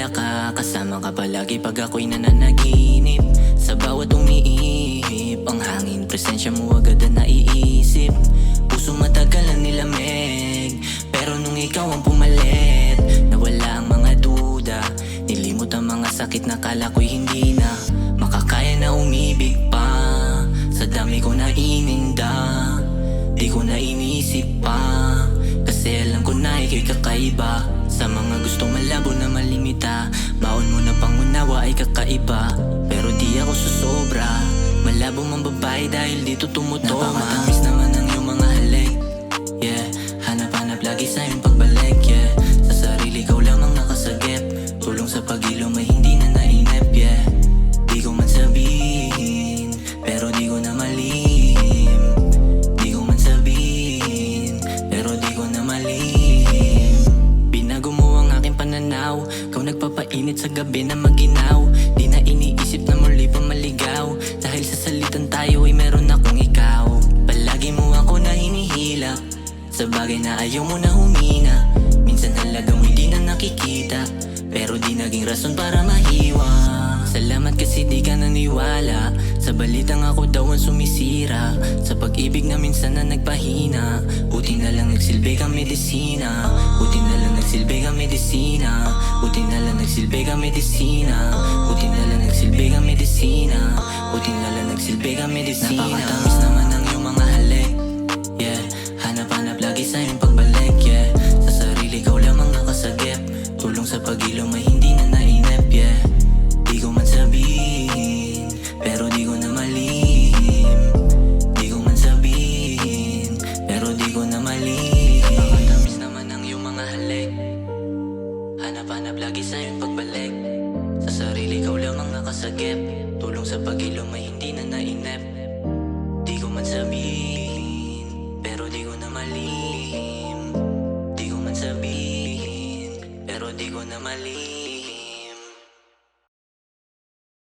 alaala ka, kasama ka palagi pag ako'y nananaginip. Sa bawat umiihip, ang hangin, presensya mo agad na naiisip. Puso matagal na nilamig, pero nung ikaw ang pumalit, nawala ang mga duda. Nilimot ang mga sakit na kala ko'y hindi na makakaya na umibig pa. Sa dami ko na ininda, di ko na iniisip pa. Kasi alam ko na ika'y kakaiba. Sa mga gustong malabo na malimita, baon mo na pangunawa ay kakaiba. Pero di ako susobra, malabo mang babae dahil dito tumutoma. Napakatamis naman ang iyong mga halik, yeah. Hanap-hanap lagi sa iyong pagbalik, yeah. Sa sarili ko lamang nakasagip, tulong sa pag-ilom ay hindi na nainip, yeah. Di ko man sabihin, pero di ko na malihim. Di ko man sabihin, pero di ko na malihim. Binago mo ang aking pananaw, ikaw nagpapainit sa gabi na maginaw. Di na iniisip na muli pa maligaw, dahil sa salitan tayo ay meron akong ikaw. Palagi mo ako na hinihila, sa bagay na ayaw mo na humina. Minsan halagang hindi na nakikita, pero di naging rason para mahiwa. Salamat kasi di ka naniwala sa balitang ako daw ang sumisira. Sa pag-ibig na minsan na nagpahina, buti na lang nagsilbi ka medisina. Buti na lang nagsilbi ka medisina. Buti na lang nagsilbi ka medisina. Buti na lang nagsilbi ka medisina. Buti na lang nagsilbi ka medisina. Napakatamis naman ang iyong mga halik, yeah. Hanap-hanap lagi sa iyong pagbalik, yeah. Sa sarili ko lamang nakasagip, tulong sa pag-ilom ay hindi na nainip, yeah. Di ko man sabihin, pero di ko na malihim. Di ko man sabihin, pero di ko na malihim. Napakatamis naman ang iyong mga halik, hanap-hanap lagi sa iyong pagbalik. Sa sarili ko lamang nakasagip, tulong sa pag-ilom ay hindi na nainip. Di ko man sabihin, pero di ko na malihim. Di ko man sabihin, pero di ko na malihim.